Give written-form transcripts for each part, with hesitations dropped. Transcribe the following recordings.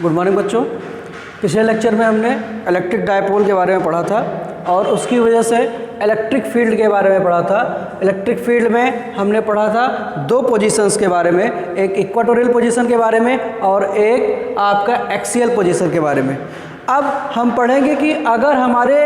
Good morning बच्चों। पिछले lecture में हमने इलेक्ट्रिक डायपोल के बारे में पढ़ा था और उसकी वजह से इलेक्ट्रिक फील्ड के बारे में पढ़ा था। इलेक्ट्रिक फील्ड में हमने पढ़ा था दो पोजीशंस के बारे में, एक इक्वाटोरियल पोजीशन के बारे में और एक आपका एक्सियल पोजीशन के बारे में। अब हम पढ़ेंगे कि अगर हमारे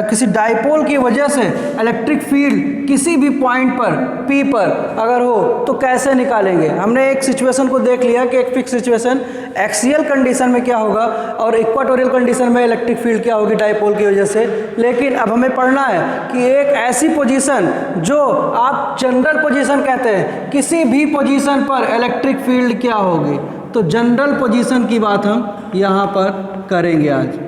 किसी डायपोल की वजह से इलेक्ट्रिक फील्ड किसी भी पॉइंट पर P पर अगर हो तो कैसे निकालेंगे। हमने एक सिचुएशन को देख लिया कि एक फिक्स सिचुएशन एक्सियल कंडीशन में क्या होगा और इक्वाटोरियल कंडीशन में इलेक्ट्रिक फील्ड क्या होगी डायपोल की वजह से। लेकिन अब हमें पढ़ना है कि एक ऐसी पोजीशन जो आप जनरल पोजीशन कहते हैं, किसी भी पोजीशन पर इलेक्ट्रिक फील्ड क्या होगी, तो जनरल पोजीशन की बात हम यहाँ पर करेंगे आज।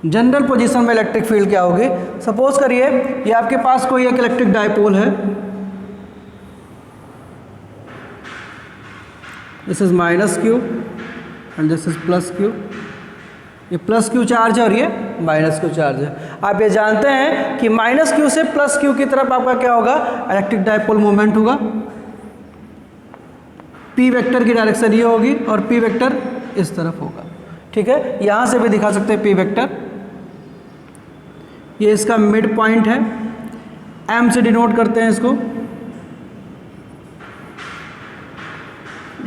जनरल पोजीशन में इलेक्ट्रिक फील्ड क्या होगी। सपोज करिए ये आपके पास कोई एक इलेक्ट्रिक डायपोल है, this is minus Q and this is plus Q. ये प्लस क्यू चार्ज है और ये माइनस क्यू चार्ज है। आप ये जानते हैं कि माइनस क्यू से प्लस क्यू की तरफ आपका क्या होगा, इलेक्ट्रिक डायपोल मूवमेंट होगा। पी वेक्टर की डायरेक्शन ये होगी और पी वेक्टर इस तरफ होगा। ठीक है, यहां से भी दिखा सकते हैं पी वेक्टर। ये इसका मिड पॉइंट है, एम से डिनोट करते हैं इसको।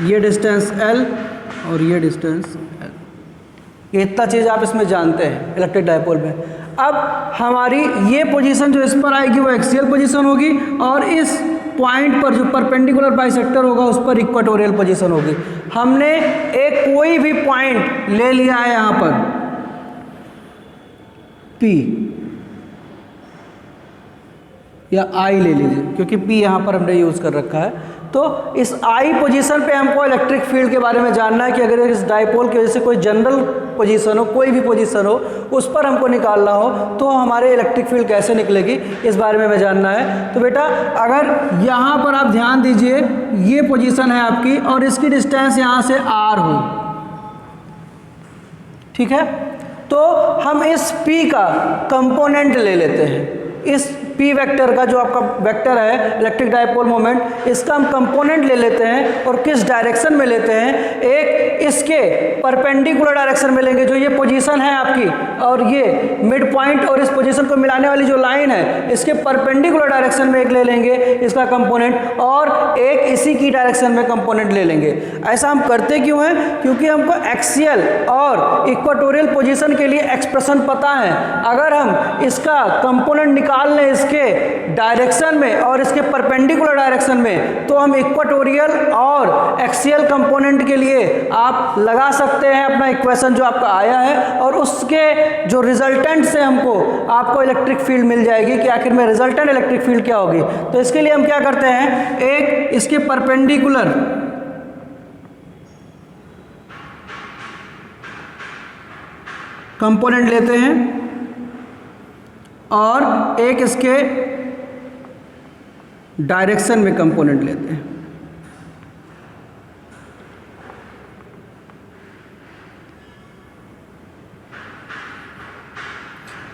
ये डिस्टेंस एल और ये डिस्टेंस एल। ये इतना चीज़ आप इसमें जानते हैं इलेक्ट्रिक डायपोल में। अब हमारी ये पोजीशन जो इस पर आएगी वो एक्सियल पोजीशन होगी और इस पॉइंट पर जो परपेंडिकुलर बाइसेक्टर होगा उस पर इक्वाटोरियल पोजीशन होगी। हमने एक कोई भी पॉइंट ले लिया है यहाँ पर P या I ले लीजिए, क्योंकि P यहाँ पर हमने यूज़ कर रखा है। तो इस I पोजीशन पे हमको इलेक्ट्रिक फील्ड के बारे में जानना है कि अगर इस डायपोल की वजह से कोई जनरल पोजीशन हो, कोई भी पोजीशन हो, उस पर हमको निकालना हो तो हमारे इलेक्ट्रिक फील्ड कैसे निकलेगी, इस बारे में हमें जानना है। तो बेटा अगर यहाँ पर आप ध्यान दीजिए, ये पोजीशन है आपकी और इसकी डिस्टेंस यहाँ से R हो, ठीक है, तो हम इस P का कंपोनेंट ले लेते हैं। इस P वेक्टर का जो आपका वेक्टर है इलेक्ट्रिक डायपोल मोमेंट, इसका हम कंपोनेंट ले लेते हैं और किस डायरेक्शन में लेते हैं, एक इसके परपेंडिकुलर डायरेक्शन में लेंगे जो ये पोजीशन है आपकी, और ये मिड पॉइंट और इस पोजीशन को मिलाने वाली जो लाइन है इसके परपेंडिकुलर डायरेक्शन में एक ले लेंगे इसका कंपोनेंट, और एक इसी की डायरेक्शन में कंपोनेंट ले लेंगे। ऐसा हम करते क्यों हैं, क्योंकि हमको एक्सियल और इक्वाटोरियल पोजीशन के लिए एक्सप्रेशन पता है। अगर हम इसका कंपोनेंट निकाल लें इसके डायरेक्शन में और इसके परपेंडिकुलर डायरेक्शन में, तो हम इक्वाटोरियल और एक्सियल कंपोनेंट के लिए आप लगा सकते हैं अपना इक्वेशन जो आपका आया है, और उसके जो रिजल्टेंट से हमको आपको इलेक्ट्रिक फील्ड मिल जाएगी कि आखिर में रिजल्टेंट इलेक्ट्रिक फील्ड क्या होगी। तो इसके लिए हम क्या करते हैं, एक इसके परपेंडिकुलर कंपोनेंट लेते हैं और एक इसके डायरेक्शन में कंपोनेंट लेते हैं।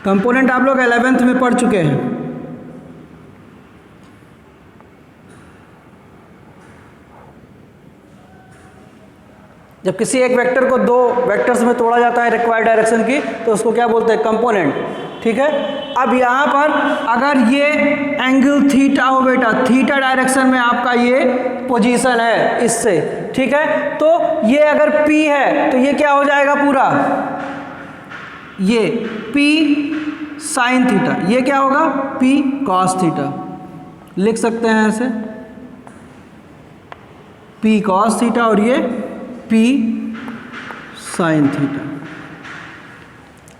कंपोनेंट आप लोग 11th में पढ़ चुके हैं। जब किसी एक वेक्टर को दो वेक्टर्स में तोड़ा जाता है रिक्वायर्ड डायरेक्शन की, तो उसको क्या बोलते हैं, कंपोनेंट। ठीक है, अब यहाँ पर अगर ये एंगल थीटा हो बेटा, थीटा डायरेक्शन में आपका ये पोजीशन है इससे, ठीक है, तो ये अगर P है तो ये क्या हो जाएगा पूरा, ये P साइन थीटा, ये क्या होगा P कॉस थीटा, लिख सकते हैं ऐसे P कॉस थीटा और ये P साइन थीटा।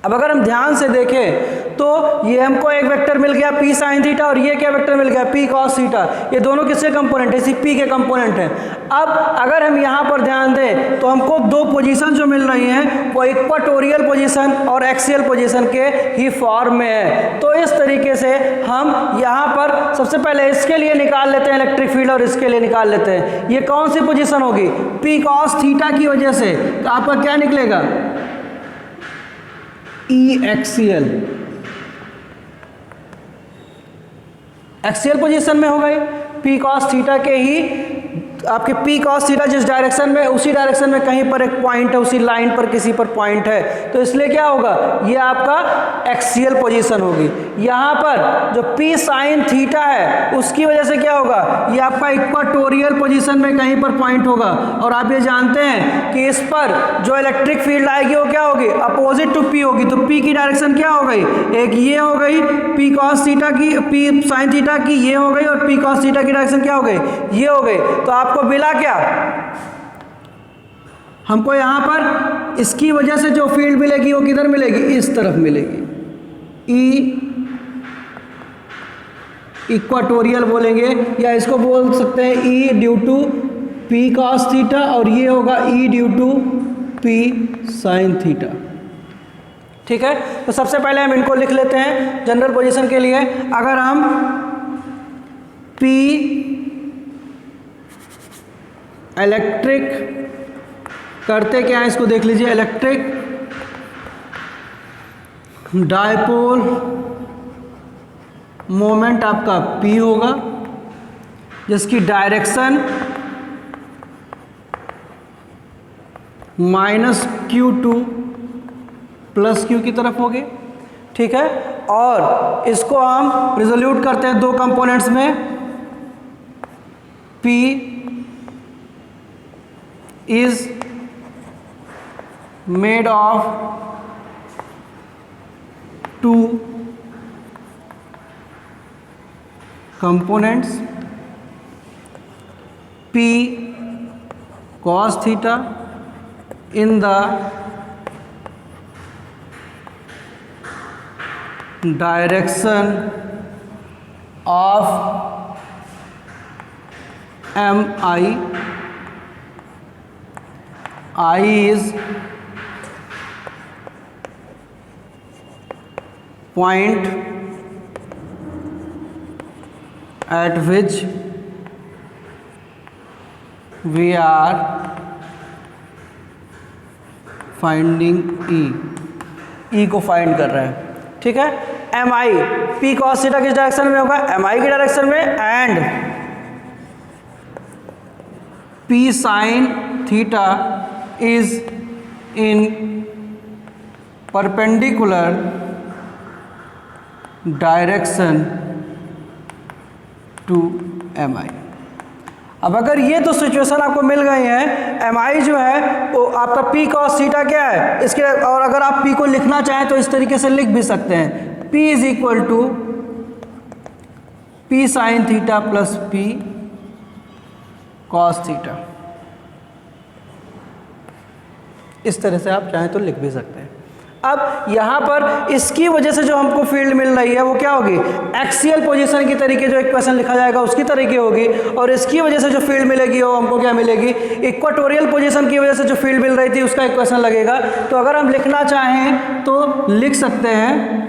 अब अगर हम ध्यान से देखें तो ये हमको एक वेक्टर मिल गया P साइन थीटा और ये क्या वेक्टर मिल गया P कॉस थीटा। ये दोनों किसके कंपोनेंट है, इसी P के कंपोनेंट हैं। अब अगर हम यहाँ पर ध्यान दें तो हमको दो पोजीशन जो मिल रही हैं वो इक्वाटोरियल पोजीशन और एक्सियल पोजीशन के ही फॉर्म में है। तो इस तरीके से हम यहाँ पर सबसे पहले इसके लिए निकाल लेते हैं इलेक्ट्रिक फील्ड और इसके लिए निकाल लेते हैं। ये कौन सी पोजीशन होगी, P कॉस थीटा की वजह से, तो आपका क्या निकलेगा, ई एक्सियल। एक्सियल पोजीशन में हो गई, P कॉस थीटा के ही आपके पी कॉस थीटा जिस डायरेक्शन में, उसी डायरेक्शन में कहीं पर एक पॉइंट है, उसी लाइन पर किसी पर पॉइंट है, तो इसलिए क्या होगा, ये आपका एक्सियल पोजीशन होगी। यहाँ पर जो पी साइन थीटा है उसकी वजह से क्या होगा, ये आपका इक्वाटोरियल पोजीशन में कहीं पर पॉइंट होगा। और आप ये जानते हैं कि इस पर जो इलेक्ट्रिक फील्ड आएगी वो क्या होगी, अपोजिट टू पी होगी। तो पी की डायरेक्शन क्या हो गई, एक ये हो गई पी कॉस थीटा की, पी साइन थीटा की ये हो गई, और पी कॉस थीटा की डायरेक्शन क्या हो गई, ये हो गई। तो आपको मिला क्या, हमको यहां पर इसकी वजह से जो फील्ड मिलेगी वो किधर मिलेगी, इस तरफ मिलेगी। ई इक्वाटोरियल बोलेंगे, या इसको बोल सकते हैं E due to P cos theta, और ये होगा E due to P sine theta. ठीक है, तो सबसे पहले हम इनको लिख लेते हैं जनरल पोजीशन के लिए। अगर हम P इलेक्ट्रिक करते क्या है, इसको देख लीजिए। इलेक्ट्रिक डायपोल मोमेंट आपका P होगा, जिसकी डायरेक्शन -q2 + q की तरफ होगी। ठीक है, और इसको हम रिजोल्यूट करते हैं दो कंपोनेंट्स में। P is made of two components, P cos theta in the direction of mi. I is point at which we are finding E को फाइंड कर रहे हैं। ठीक है, M I P cos theta किस डायरेक्शन में होगा, एम आई की डायरेक्शन में, and P sine theta is in perpendicular direction to M I. अब अगर ये तो सिचुएशन आपको मिल गई है, एम आई जो है वो आपका पी कॉस थीटा क्या है इसके, और अगर आप पी को लिखना चाहें तो इस तरीके से लिख भी सकते हैं, P is equal to P sine theta plus P cos theta. इस तरह से आप चाहें तो लिख भी सकते हैं। अब यहाँ पर इसकी वजह से जो हमको फील्ड मिल रही है वो क्या होगी, एक्सियल पोजीशन की तरीके जो इक्वेशन लिखा जाएगा उसकी तरीके होगी, और इसकी वजह से जो फील्ड मिलेगी वो हमको क्या मिलेगी, इक्वाटोरियल पोजीशन की वजह से जो फील्ड मिल रही थी उसका इक्वेशन लगेगा। तो अगर हम लिखना चाहें तो लिख सकते हैं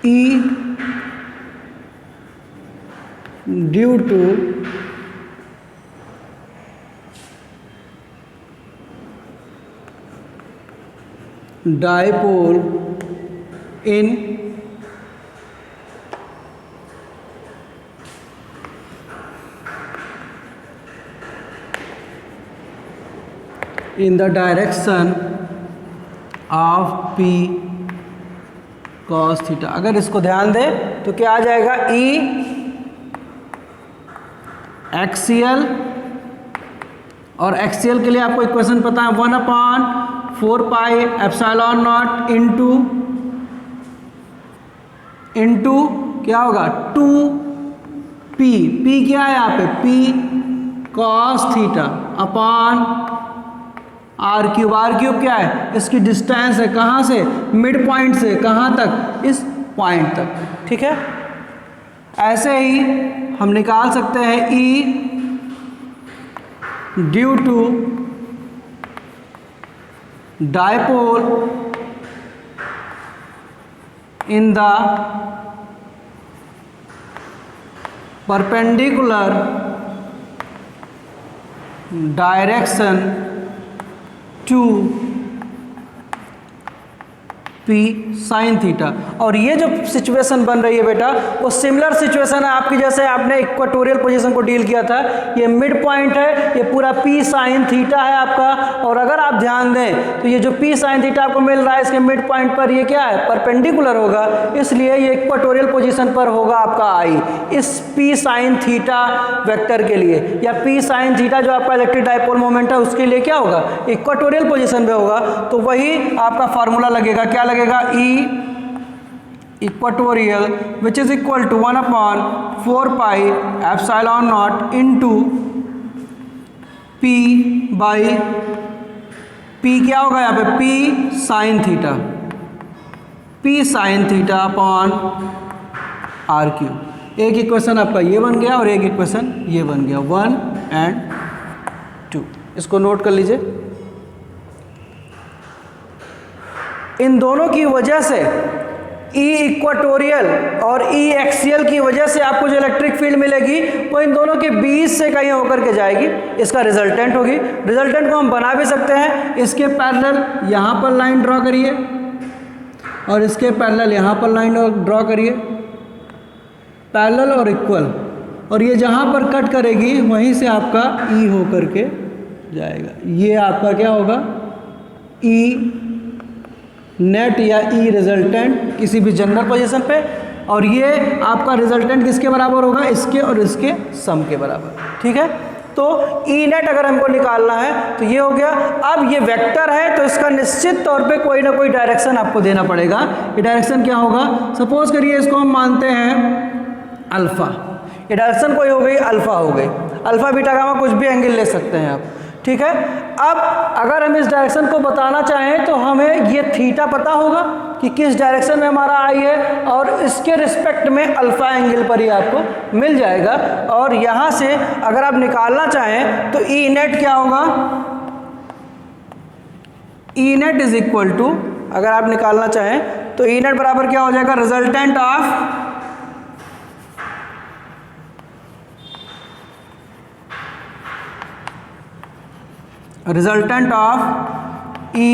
E due to dipole in the direction of P cos theta. अगर इसको ध्यान दें तो क्या आ जाएगा, E एक्सियल, और एक्सियल के लिए आपको इक्वेशन पता है 1/4 पाई एप्सिलॉन नॉट इंटू क्या होगा 2p। p क्या है यहाँ पे, p cos theta upon r cube क्या है, इसकी डिस्टेंस है कहाँ से, मिड पॉइंट से कहाँ तक, इस पॉइंट तक। ठीक है, ऐसे ही हम निकाल सकते हैं E due to dipole in the perpendicular direction to P sine theta. और ये जो सिचुएशन बन रही है बेटा वो सिमिलर सिचुएशन है आपकी, जैसे आपने इक्वेटोरियल पोजीशन को डील किया था। ये मिड पॉइंट है, ये पूरा P साइन थीटा है आपका। और अगर आप ध्यान दें तो ये जो P साइन थीटा आपको मिल रहा है इसके मिड पॉइंट पर ये क्या है, परपेंडिकुलर होगा, इसलिए ये इक्वेटोरियल पोजीशन पर होगा आपका I इस P साइन थीटा वेक्टर के लिए, या P साइन थीटा जो आपका इलेक्ट्रिक डाइपोल मोमेंट है उसके लिए क्या होगा, इक्वेटोरियल पोजीशन पे होगा। तो वही आपका फार्मूला लगेगा, क्या लगेगा, E equatorial which is equal to 1/4 pi epsilon naught into P by P क्या होगा यहाँ पे, P sine theta, P sine theta upon r cube. एक इक्वेशन आपका ये बन गया और एक इक्वेशन ये बन गया, 1 and 2। इसको नोट कर लीजिए। इन दोनों की वजह से E इक्वेटोरियल और E एक्सियल की वजह से आपको जो इलेक्ट्रिक फील्ड मिलेगी वो इन दोनों के बीच से कहीं होकर के जाएगी, इसका रिजल्टेंट होगी। रिजल्टेंट को हम बना भी सकते हैं, इसके पैरेलल यहाँ पर लाइन ड्रॉ करिए और इसके पैरेलल यहाँ पर लाइन ड्रॉ करिए, पैरेलल और इक्वल, और ये जहाँ पर कट करेगी वहीं से आपका E होकर के जाएगा। ये आपका क्या होगा, E नेट या E रिजल्टेंट किसी भी जनरल पोजीशन पे, और ये आपका रिजल्टेंट किसके बराबर होगा, इसके और इसके सम के बराबर। ठीक है, तो E नेट अगर हमको निकालना है तो ये हो गया। अब ये वेक्टर है तो इसका निश्चित तौर पे कोई ना कोई डायरेक्शन आपको देना पड़ेगा। ये डायरेक्शन क्या होगा, सपोज करिए इसको हम मानते हैं अल्फ़ा, ये डायरेक्शन कोई हो गई अल्फ़ा हो गई, अल्फ़ा बीटा गामा कुछ भी एंगल ले सकते हैं आप। ठीक है, अब अगर हम इस डायरेक्शन को बताना चाहें तो हमें ये थीटा पता होगा कि किस डायरेक्शन में हमारा आई है, और इसके रिस्पेक्ट में अल्फ़ा एंगल पर ही आपको मिल जाएगा। और यहाँ से अगर आप निकालना चाहें तो ई नेट क्या होगा, ई नेट इज इक्वल टू, अगर आप निकालना चाहें तो ई नेट बराबर क्या हो जाएगा, resultant of E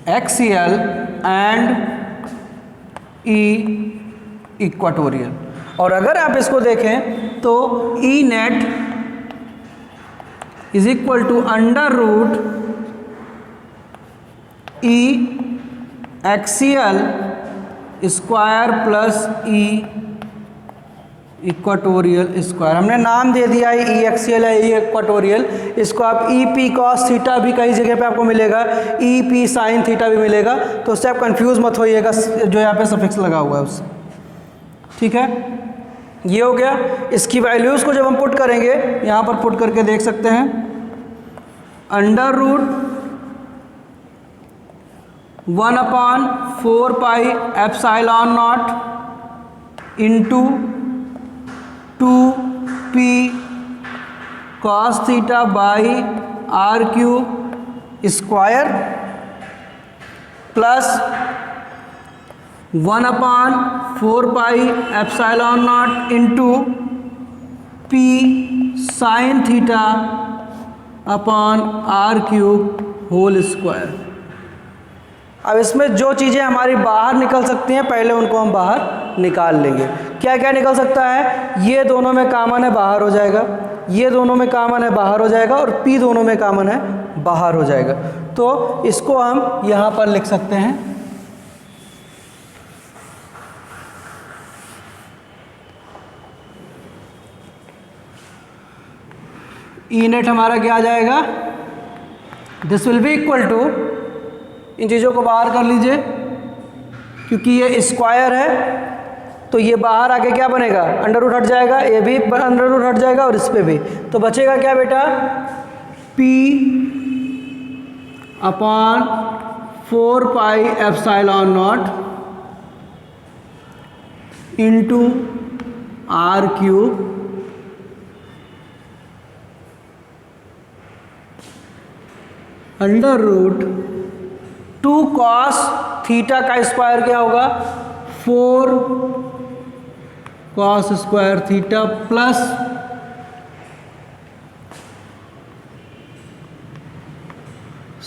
axial and E equatorial. और अगर आप इसको देखें तो E net is equal to under root E axial square plus E equatorial square. हमने नाम दे दिया है E एक्सियल है, E इक्वेटोरियल, इसको आप ई पी कॉस थीटा भी कई जगह पे आपको मिलेगा, ई पी साइन थीटा भी मिलेगा, तो उससे आप कंफ्यूज मत होइएगा जो यहाँ पे सफिक्स लगा हुआ है उससे। ठीक है, ये हो गया। इसकी वैल्यूज़ को जब हम पुट करेंगे यहाँ पर पुट करके देख सकते हैं, under root 1/4 pi epsilon naught into 2p cos theta by r cube square plus 1/4 pi epsilon naught into p sine theta upon r cube whole square. अब इसमें जो चीज़ें हमारी बाहर निकल सकती हैं पहले उनको हम बाहर निकाल लेंगे। क्या क्या निकल सकता है, ये दोनों में कॉमन है बाहर हो जाएगा, ये दोनों में कॉमन है बाहर हो जाएगा, और P दोनों में कॉमन है बाहर हो जाएगा। तो इसको हम यहाँ पर लिख सकते हैं, E नेट हमारा क्या आ जाएगा, this will be equal to, इन चीज़ों को बाहर कर लीजिए क्योंकि ये स्क्वायर है तो ये बाहर आके क्या बनेगा, अंडर रूट हट जाएगा, ये भी अंडर रूट हट जाएगा और इस पे भी, तो बचेगा क्या बेटा, P upon 4 pi epsilon naught into r cube under root 2 cos theta का स्क्वायर क्या होगा, 4 cos square theta plus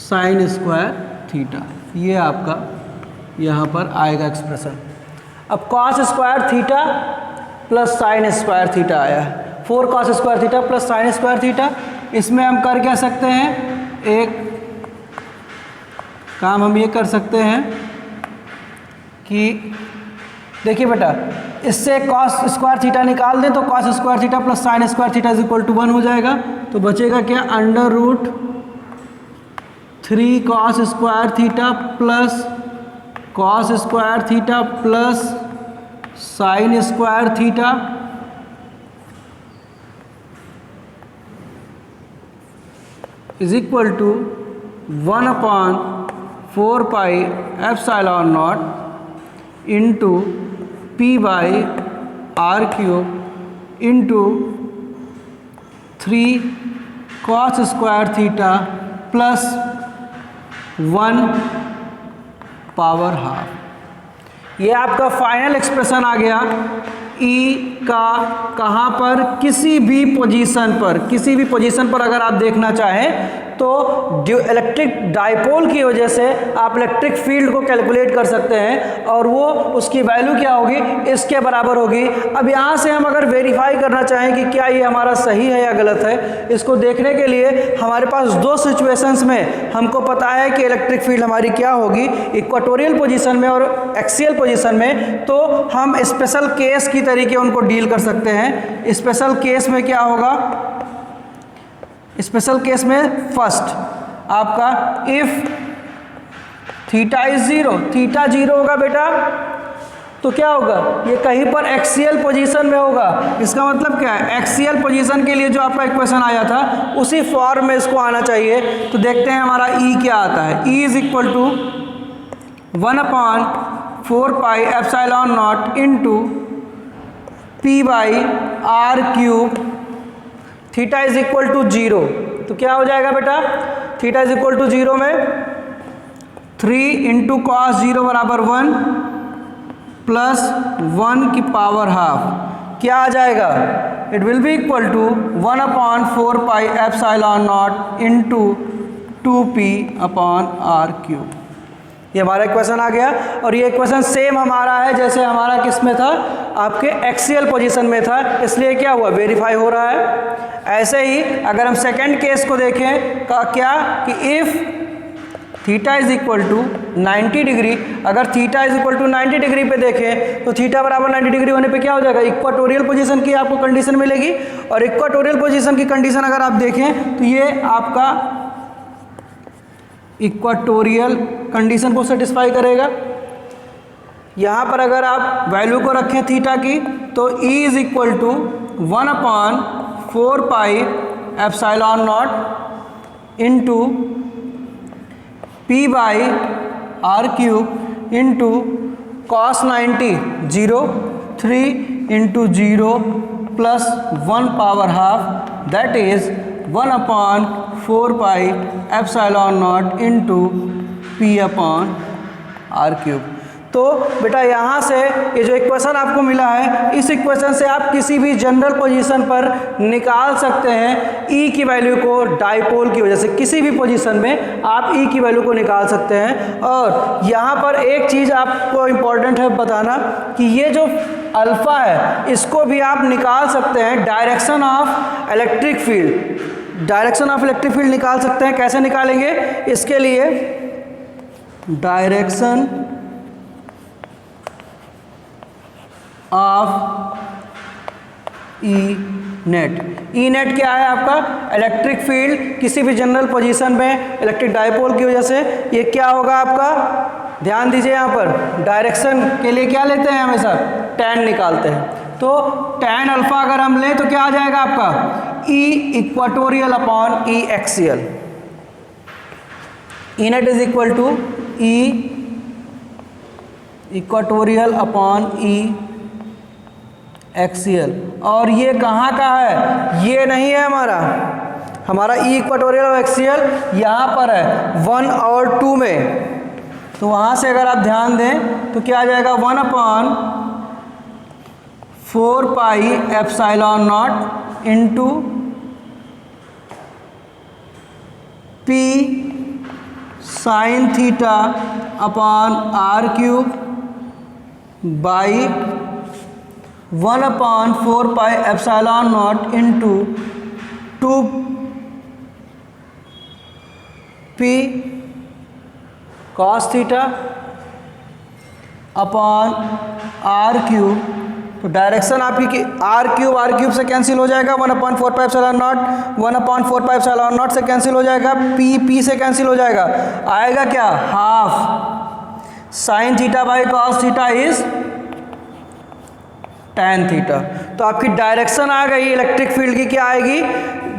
sine square theta, ये आपका यहाँ पर आएगा एक्सप्रेशन। अब cos square theta plus sine square theta आया है, 4 cos square theta plus sine square theta. इसमें हम कर क्या सकते हैं, एक काम हम ये कर सकते हैं कि देखिए बेटा, इससे कॉस स्क्वायर थीटा निकाल दें तो cos square theta plus sine square theta is equal to 1 हो जाएगा। तो बचेगा क्या, under root 3 cos square theta plus cos square theta plus sine square theta is equal to 1/4 pi epsilon naught into P by r cube into 3 cos square theta plus 1 power half. ये आपका final expression आ गया ई का कहाँ पर, किसी भी position पर अगर आप देखना चाहें तो इलेक्ट्रिक डाइपोल की वजह से आप इलेक्ट्रिक फील्ड को कैलकुलेट कर सकते हैं और वो उसकी वैल्यू क्या होगी, इसके बराबर होगी। अब यहाँ से हम अगर वेरीफाई करना चाहें कि क्या ये हमारा सही है या गलत है, इसको देखने के लिए हमारे पास 2 सिचुएशंस में हमको पता है कि इलेक्ट्रिक फील्ड हमारी क्या होगी, इक्वेटोरियल पोजीशन में और एक्सियल पोजीशन में। तो हम स्पेशल केस की तरीके उनको डील कर सकते हैं। स्पेशल केस में क्या होगा, स्पेशल केस में फर्स्ट आपका इफ थीटा इज 0, थीटा 0 होगा बेटा तो क्या होगा, ये कहीं पर एक्सियल पोजीशन में होगा। इसका मतलब क्या है, एक्सियल पोजीशन के लिए जो आपका इक्वेशन आया था उसी फॉर्म में इसको आना चाहिए। तो देखते हैं हमारा ई क्या आता है, E is equal to 1/4 pi epsilon naught into P by r cube, theta is equal to 0। तो क्या हो जाएगा बेटा, थीटा इज इक्वल टू 0 में 3 इंटू कॉस 0 बराबर 1 प्लस 1 की पावर हाफ। क्या आ जाएगा, it will be equal to 1/4 pi epsilon naught into 2p upon r cube. ये हमारा इक्वेशन आ गया और ये इक्वेशन सेम हमारा है जैसे हमारा किस में था, आपके एक्सियल पोजीशन में था, इसलिए क्या हुआ, वेरीफाई हो रहा है। ऐसे ही अगर हम सेकंड केस को देखें का क्या कि if theta is equal to 90 degree, अगर theta is equal to 90 degree पे देखें तो थीटा बराबर 90 डिग्री होने पे क्या हो जाएगा, इक्वाटोरियल पोजीशन की आपको कंडीशन मिलेगी। और इक्वाटोरियल पोजीशन की कंडीशन अगर आप देखें तो ये आपका इक्वाटोरियल कंडीशन को सेटिस्फाई करेगा। यहाँ पर अगर आप वैल्यू को रखें थीटा की तो E is equal to 1/4 pi epsilon naught into P by r cube into cos 90 0 3 into 0 plus 1 power half, that is 1/4 pi epsilon naught into P upon r cube. तो बेटा यहाँ से ये जो इक्वेशन आपको मिला है, इस इक्वेशन से आप किसी भी जनरल पोजीशन पर निकाल सकते हैं ई की वैल्यू को, डाइपोल की वजह से किसी भी पोजीशन में आप ई की वैल्यू को निकाल सकते हैं। और यहाँ पर एक चीज़ आपको इम्पॉर्टेंट है बताना कि ये जो अल्फ़ा है इसको भी आप निकाल सकते हैं direction of electric field, direction of electric field निकाल सकते हैं। कैसे निकालेंगे, इसके लिए direction of E net. E net क्या है आपका, इलेक्ट्रिक फील्ड किसी भी जनरल पोजीशन में इलेक्ट्रिक डाइपोल की वजह से ये क्या होगा आपका, ध्यान दीजिए यहाँ पर डायरेक्शन के लिए क्या लेते हैं, हमेशा tan निकालते हैं। तो tan अल्फा अगर हम लें तो क्या आ जाएगा आपका, E equatorial upon E axial. E net is equal to E equatorial upon E axial. और ये कहाँ का है, ये नहीं है हमारा ई इक्वाटोरियल और एक्सियल यहाँ पर है 1 और 2 में। तो वहाँ से अगर आप ध्यान दें तो क्या आ जाएगा, 1/4 pi epsilon naught into P sine theta upon r cube by 1/4 pi epsilon naught into 2 P cos theta upon r cube. तो डायरेक्शन आपकी आर क्यूब से कैंसिल हो जाएगा, 1/4 pi epsilon naught 1/4 pi epsilon naught से cancel हो जाएगा, P से cancel हो जाएगा, आएगा क्या half sine theta by cos theta is tan theta. तो आपकी डायरेक्शन आ गई इलेक्ट्रिक फील्ड की, क्या आएगी,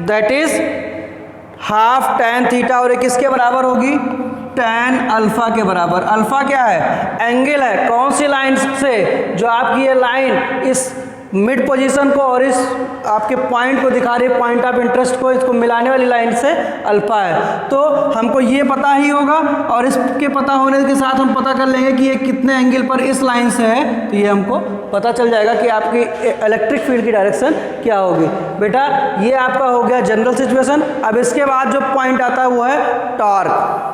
that is half tan theta, और ये किसके बराबर होगी, टैन अल्फा के बराबर। अल्फा क्या है, एंगल है, कौन सी लाइन से, जो आपकी ये लाइन इस मिड पोजीशन को और इस आपके पॉइंट को दिखा रही है, पॉइंट ऑफ इंटरेस्ट को, इसको मिलाने वाली लाइन से अल्फा है। तो हमको ये पता ही होगा, और इसके पता होने के साथ हम पता कर लेंगे कि ये कितने एंगल पर इस लाइन से है, तो ये हमको पता चल जाएगा कि आपकी इलेक्ट्रिक फील्ड की डायरेक्शन क्या होगी। बेटा ये आपका हो गया जनरल सिचुएशन। अब इसके बाद जो पॉइंट आता है वो है टॉर्क।